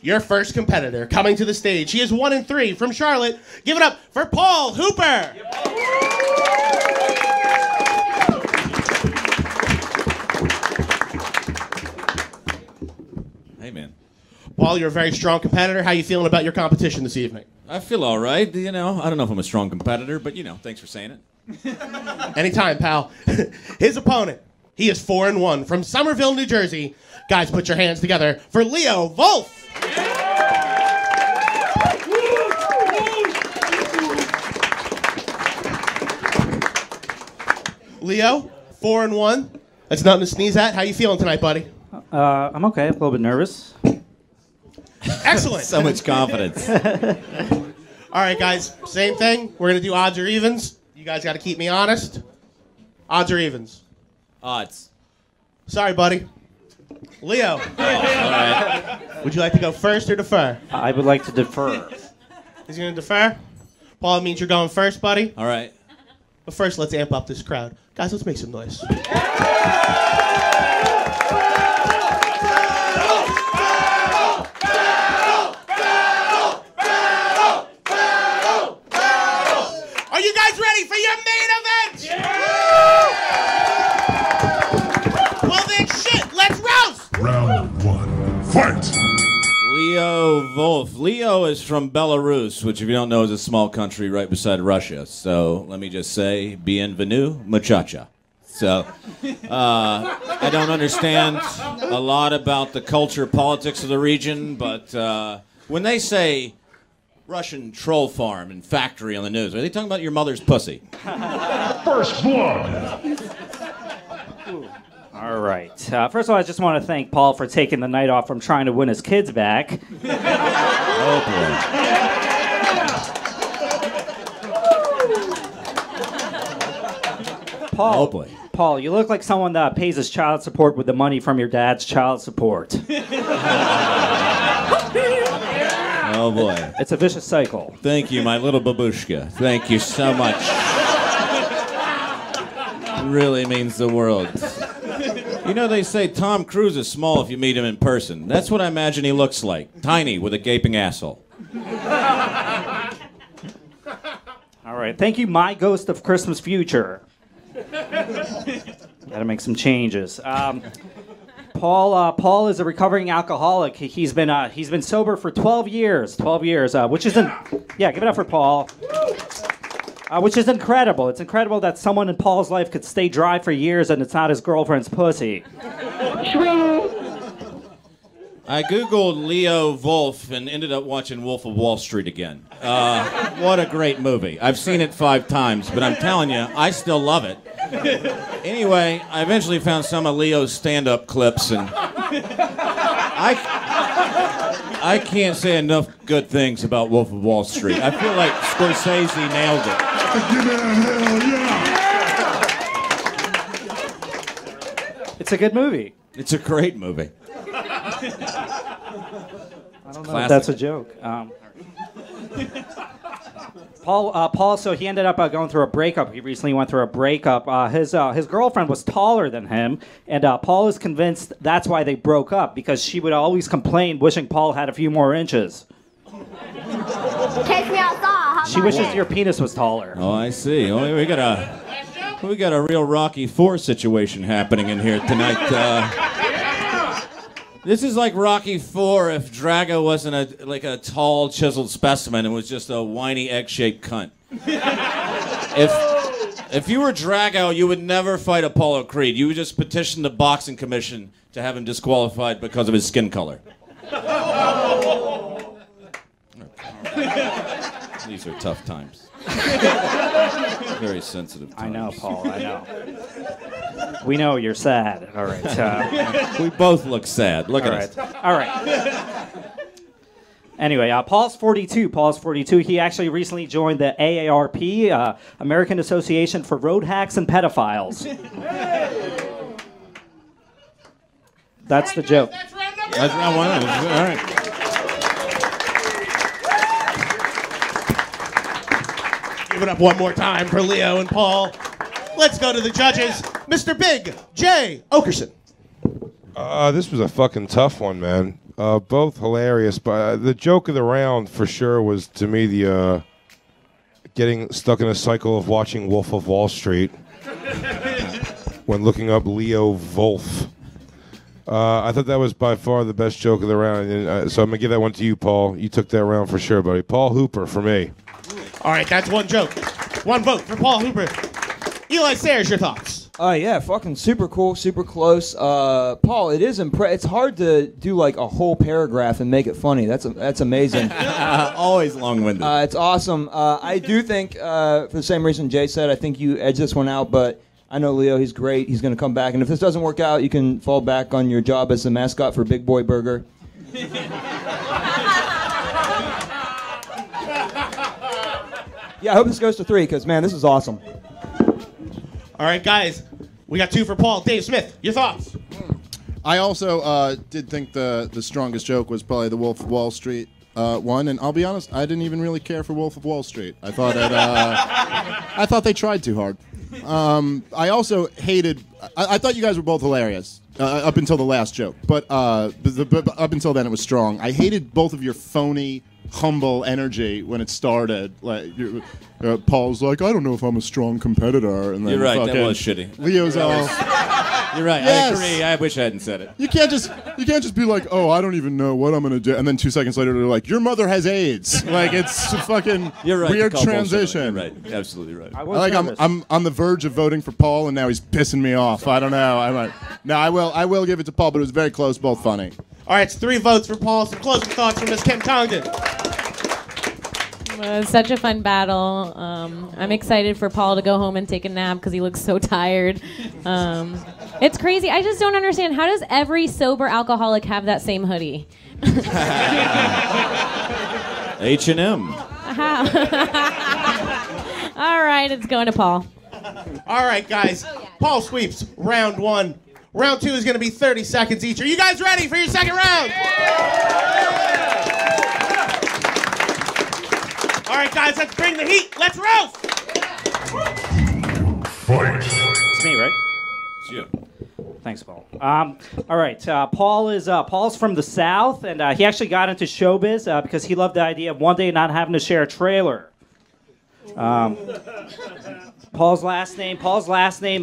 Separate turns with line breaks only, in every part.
your first competitor coming to the stage. He is 1-3 from Charlotte. Give it up for Paul Hooper.
Hey, man.
Paul, you're a very strong competitor. How you feeling about your competition this evening?
I feel all right. You know, I don't know if I'm a strong competitor, but, you know, thanks for saying it.
Anytime, pal. His opponent, he is 4-1 from Somerville, New Jersey. Guys, put your hands together for Leo Volf. Leo, 4-1. That's nothing to sneeze at. How you feeling tonight, buddy?
I'm okay. A little bit nervous.
Excellent.
So much confidence.
All right, guys. Same thing. We're going to do odds or evens. You guys got to keep me honest. Odds or evens?
Odds.
Sorry, buddy. Leo.
All right.
Would you like to go first or defer?
I would like to defer.
He's going to defer? Paul, it means you're going first, buddy.
All right.
But first, let's amp up this crowd. Guys, let's make some noise. Are you guys ready for your main event? Yeah! Well then, shit, let's roast!
Round 1, fight!
Leo Volf. Leo is from Belarus, which, if you don't know, is a small country right beside Russia. So let me just say, bienvenue, muchacha. So I don't understand a lot about the culture, politics of the region, but when they say Russian troll farm and factory on the news, are they talking about your mother's pussy?
First blood!
All right. First of all, I just want to thank Paul for taking the night off from trying to win his kids back.
Oh, boy.
Paul,
Oh, boy.
Paul, you look like someone that pays his child support with the money from your dad's child support.
Oh, boy.
It's a vicious cycle.
Thank you, my little babushka. Thank you so much. It really means the world. You know, they say Tom Cruise is small if you meet him in person. That's what I imagine he looks like. Tiny with a gaping asshole.
All right. Thank you, my ghost of Christmas future. Got to make some changes. Paul is a recovering alcoholic. He's been sober for 12 years. 12 years, which isn't. Yeah, give it up for Paul. Which is incredible. It's incredible that someone in Paul's life could stay dry for years and it's not his girlfriend's pussy.
I Googled Leo Volf and ended up watching Wolf of Wall Street again. What a great movie. I've seen it 5 times, but I'm telling you, I still love it. Anyway, I eventually found some of Leo's stand-up clips, and I can't say enough good things about Wolf of Wall Street. I feel like Scorsese nailed it.
Give me a hell yeah!
It's a good movie.
It's a great movie.
I don't know if that's a joke. Paul, so he ended up going through a breakup. He recently went through a breakup. His girlfriend was taller than him, and Paul is convinced that's why they broke up, because she would always complain, wishing Paul had a few more inches.
Take me outside.
She wishes your penis was taller.
Oh, I see. Oh, we got a real Rocky IV situation happening in here tonight. This is like Rocky IV if Drago wasn't a tall, chiseled specimen and was just a whiny, egg-shaped cunt. If you were Drago, you would never fight Apollo Creed. You would just petition the boxing commission to have him disqualified because of his skin color. These are tough times. Very sensitive times.
I know, Paul, I know. We know you're sad. All right.
We both look sad. Look at us.
All right. Anyway, Paul's 42. Paul's 42. He actually recently joined the AARP, American Association for Road Hacks and Pedophiles. That's the joke.
That's round number
That's round 1. All right.
Give it up one more time for Leo and Paul. Let's go to the judges. Mr. Big Jay Oakerson.
This was a fucking tough one, man.
Both hilarious, but the joke of the round for sure was to me the getting stuck in a cycle of watching Wolf of Wall Street when looking up Leo Volf. I thought that was by far the best joke of the round, and, so I'm gonna give that one to you, Paul. You took that round for sure, buddy. Paul Hooper for me.
All right, that's one joke. One vote for Paul Hooper. Eli Sairs, your thoughts?
Yeah, fucking super cool, super close. Paul, it is it's hard to do like a whole paragraph and make it funny. That's amazing.
Always long-winded.
It's awesome. I do think, for the same reason Jay said, I think you edged this one out, but I know Leo, he's great. He's going to come back. And if this doesn't work out, you can fall back on your job as the mascot for Big Boy Burger. Yeah, I hope this goes to 3, because, man, this is awesome.
All right, guys. We got 2 for Paul. Dave Smith, your thoughts?
I also did think the strongest joke was probably the Wolf of Wall Street one, and I'll be honest, I didn't even really care for Wolf of Wall Street. I thought I thought they tried too hard. I also hated. I thought you guys were both hilarious up until the last joke, but up until then it was strong. I hated both of your phony, humble energy when it started. Like Paul's like, I don't know if I'm a strong competitor, and then
You're right. That was shitty.
Leo's all.
You're right.
Yes.
I agree. I wish I hadn't said it.
You can't just be like, oh, I don't even know what I'm gonna do, and then 2 seconds later they're like, your mother has AIDS. Like it's a fucking
You're right.
weird
to call bullshit.
transition.
You're right. Absolutely right.
I'm on the verge of voting for Paul, and now he's pissing me off. I don't know. I will give it to Paul, but it was very close, both funny.
All right, it's 3 votes for Paul. Some closing thoughts from Miss Kim Congdon.
It was such a fun battle. I'm excited for Paul to go home and take a nap because he looks so tired. It's crazy. I just don't understand. How does every sober alcoholic have that same hoodie?
H&M.
How? All right, it's going to Paul.
All right, guys. Paul sweeps round 1. Round 2 is going to be 30 seconds each. Are you guys ready for your second round? All right, guys, let's bring the heat. Let's roast.
Fight.
It's me, right?
It's you.
Thanks, Paul. All right, Paul's from the South, and he actually got into showbiz because he loved the idea of one day not having to share a trailer. Paul's last name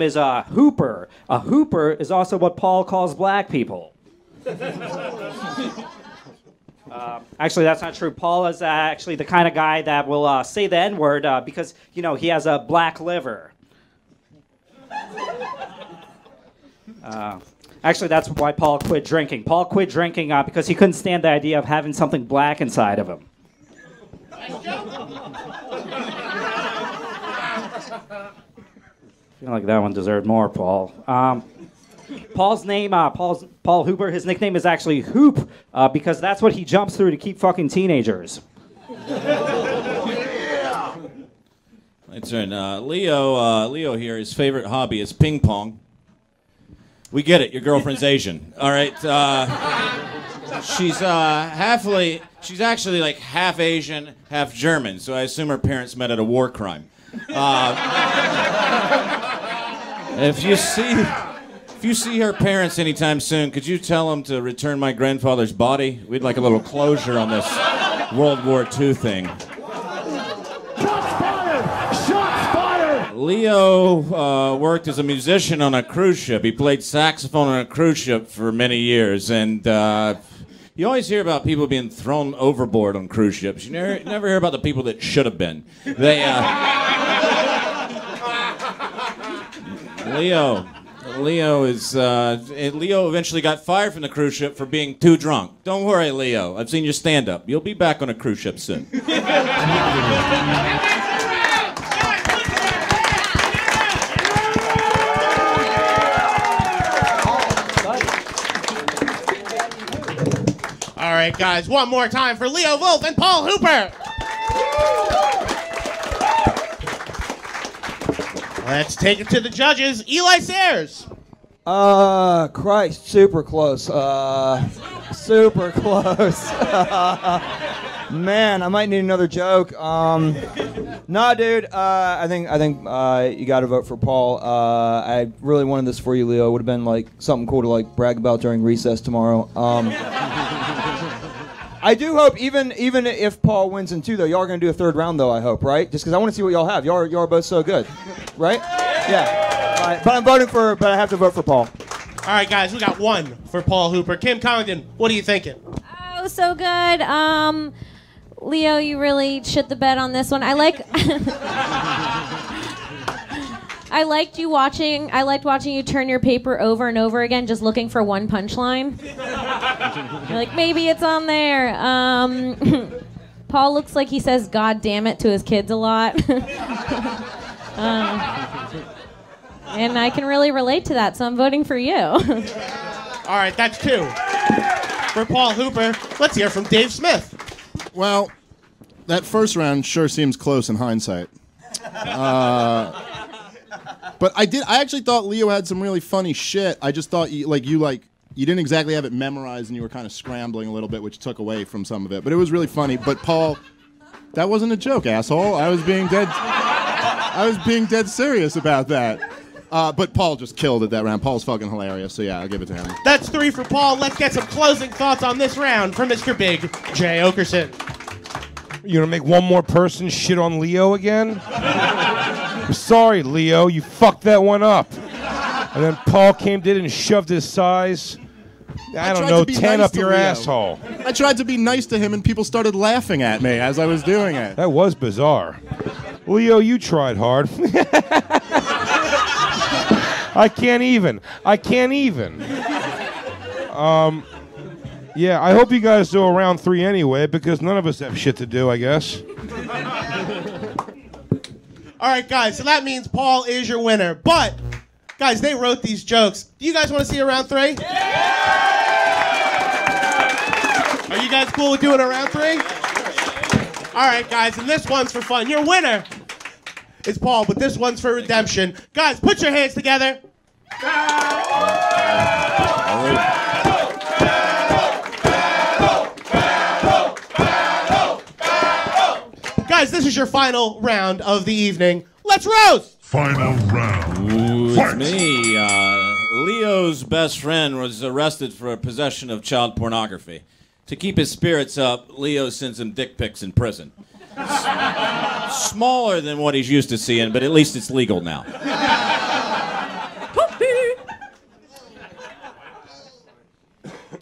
is Hooper. A hooper is also what Paul calls black people. Actually, that's not true. Paul is actually the kind of guy that will say the N-word because, he has a black liver. Actually, that's why Paul quit drinking. Paul quit drinking because he couldn't stand the idea of having something black inside of him. I feel like that one deserved more, Paul. Paul's name, Paul Hooper, his nickname is actually Hoop because that's what he jumps through to keep fucking teenagers.
My turn. Leo here, his favorite hobby is ping pong. We get it. Your girlfriend's Asian. All right. She's actually like half Asian, half German, so I assume her parents met at a war crime. If you see her parents anytime soon, could you tell them to return my grandfather's body? We'd like a little closure on this World War II thing. Leo worked as a musician on a cruise ship. He played saxophone on a cruise ship for many years, and you always hear about people being thrown overboard on cruise ships. You never hear about the people that should have been. Leo eventually got fired from the cruise ship for being too drunk. Don't worry, Leo. I've seen your stand-up. You'll be back on a cruise ship soon.
All right, guys, one more time for Leo Volf and Paul Hooper. Let's take it to the judges. Eli Sairs.
Christ, super close. Super close. Man, I might need another joke. Nah, dude. I think you got to vote for Paul. I really wanted this for you, Leo. It would have been like something cool to like brag about during recess tomorrow. I do hope, even if Paul wins in 2, though, y'all are going to do a 3rd round, though, I hope, right? Just because I want to see what y'all have. Y'all are both so good, right? Yeah. All right. But I have to vote for Paul.
All right, guys, we got 1 for Paul Hooper. Kim Congdon, what are you thinking?
Oh, so good. Leo, you really shit the bed on this one. I liked watching you turn your paper over and over again, just looking for one punchline. You're like, maybe it's on there. Paul looks like he says "God damn it" to his kids a lot. And I can really relate to that, so I'm voting for you.
All right, that's 2 for Paul Hooper. Let's hear from Dave Smith.
Well, that first round sure seems close in hindsight. But I actually thought Leo had some really funny shit. I just thought you didn't exactly have it memorized, and you were kind of scrambling a little bit, which took away from some of it. But it was really funny. But Paul, that wasn't a joke, asshole. I was being dead serious about that. But Paul just killed it that round. Paul's fucking hilarious. So yeah, I'll give it to him.
That's 3 for Paul. Let's get some closing thoughts on this round from Mr. Big Jay Oakerson.
You gonna make one more person shit on Leo again? I'm sorry, Leo, you fucked that one up. And then Paul came in and shoved his size, I don't know, 10 up your asshole.
I tried to be nice to him, and people started laughing at me as I was doing it.
That was bizarre. Leo, you tried hard. I can't even. Yeah, I hope you guys do a round 3 anyway, because none of us have shit to do, I guess.
All right, guys, so that means Paul is your winner. But, guys, they wrote these jokes. Do you guys want to see a round 3? Yeah! Are you guys cool with doing a round 3? All right, guys, and this one's for fun. Your winner is Paul, but this one's for redemption. Guys, put your hands together. Guys, this is your final round of the evening. Let's roast!
Final round.
Ooh,
Fight.
it's me. Leo's best friend was arrested for possession of child pornography. To keep his spirits up, Leo sends him dick pics in prison. Smaller than what he's used to seeing, but at least it's legal now.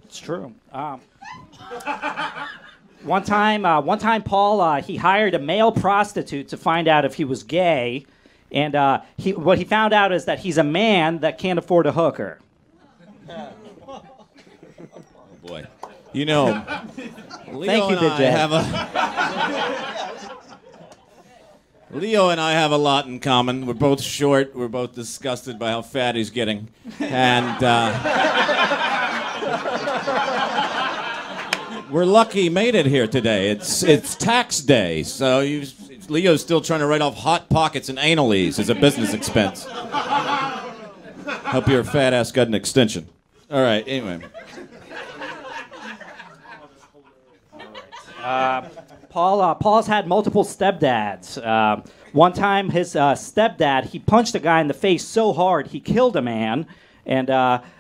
It's true. One time, Paul he hired a male prostitute to find out if he was gay, and what he found out is that he's a man that can't afford a hooker.
Oh boy, you know,
Thank you, Big Jay.
Leo and I have a lot in common. We're both short. We're both disgusted by how fat he's getting, and we're lucky he made it here today. It's tax day, so Leo's still trying to write off Hot Pockets and anal-ease as a business expense. Hope your fat ass got an extension. All right, anyway.
Paul's had multiple stepdads. One time, his stepdad, he punched a guy in the face so hard he killed a man, and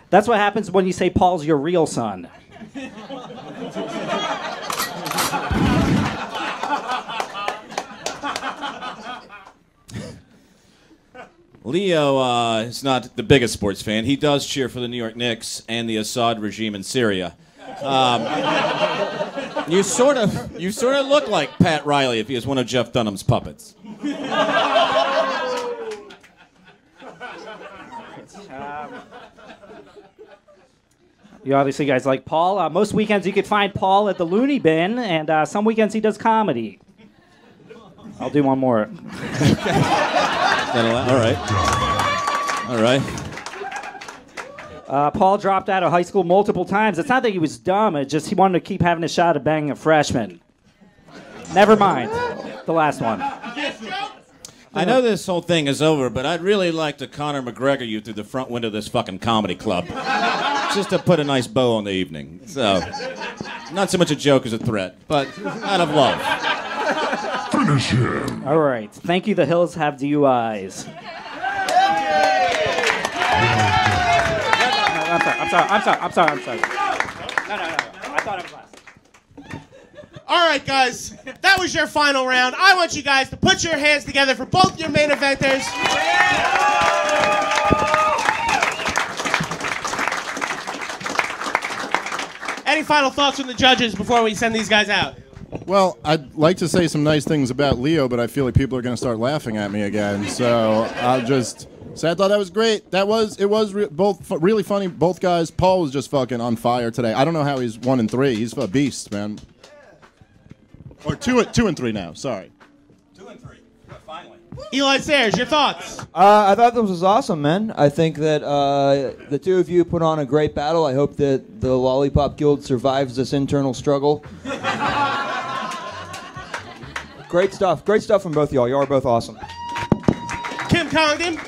that's what happens when you say Paul's your real son.
Leo is not the biggest sports fan. He does cheer for the New York Knicks and the Assad regime in Syria. You sort of look like Pat Riley if he was one of Jeff Dunham's puppets.
You obviously guys like Paul. Most weekends you could find Paul at the Looney Bin, and some weekends he does comedy. I'll do one more.
All right.
Paul dropped out of high school multiple times. It's not that he was dumb. It's just he wanted to keep having a shot at banging a freshman. Never mind. The last one.
I know this whole thing is over, but I'd really like to Conor McGregor you through the front window of this fucking comedy club. Just to put a nice bow on the evening. So, not so much a joke as a threat, but out of love.
Finish him.
All right. Thank you. The Hills have DUIs. I'm sorry. No. I thought I was last.
All right, guys, that was your final round. I want you guys to put your hands together for both your main eventers. Any final thoughts from the judges before we send these guys out?
Well, I'd like to say some nice things about Leo, but I feel like people are going to start laughing at me again. So I'll just say I thought that was great. It was both really funny. Both guys. Paul was just fucking on fire today. I don't know how he's 1 and 3. He's a beast, man. Or 2 and 3 now. Sorry.
2 and 3. Finally.
Eli Sairs, your thoughts?
I thought this was awesome, man. I think that the two of you put on a great battle. I hope that the Lollipop Guild survives this internal struggle. Great stuff. Great stuff from both of y'all. Y'all are both awesome.
Kim Congdon,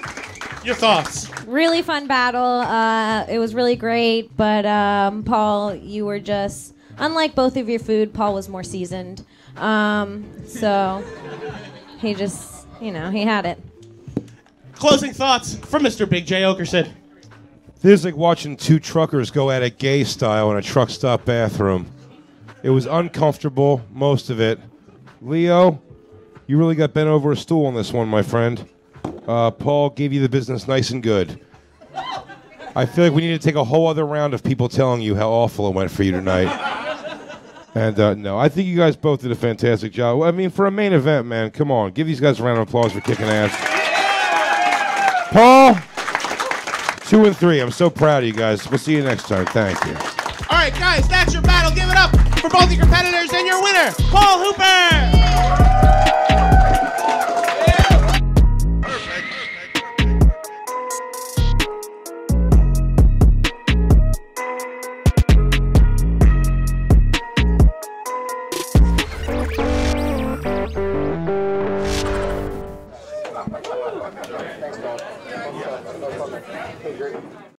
your thoughts?
Really fun battle. It was really great, but Paul, you were just, unlike both of your food, Paul was more seasoned. So he just, he had it.
Closing thoughts from Mr. Big Jay Oakerson.
This is like watching two truckers go at it gay style in a truck stop bathroom. It was uncomfortable, most of it. Leo, you really got bent over a stool on this one, my friend. Paul gave you the business nice and good. I feel like we need to take a whole other round of people telling you how awful it went for you tonight. And no, I think you guys both did a fantastic job. I mean, for a main event, man, come on. Give these guys a round of applause for kicking ass. Paul, 2 and 3. I'm so proud of you guys. We'll see you next time. Thank you.
All right, guys, that's your battle. Give it up for both your competitors and your winner, Paul Hooper.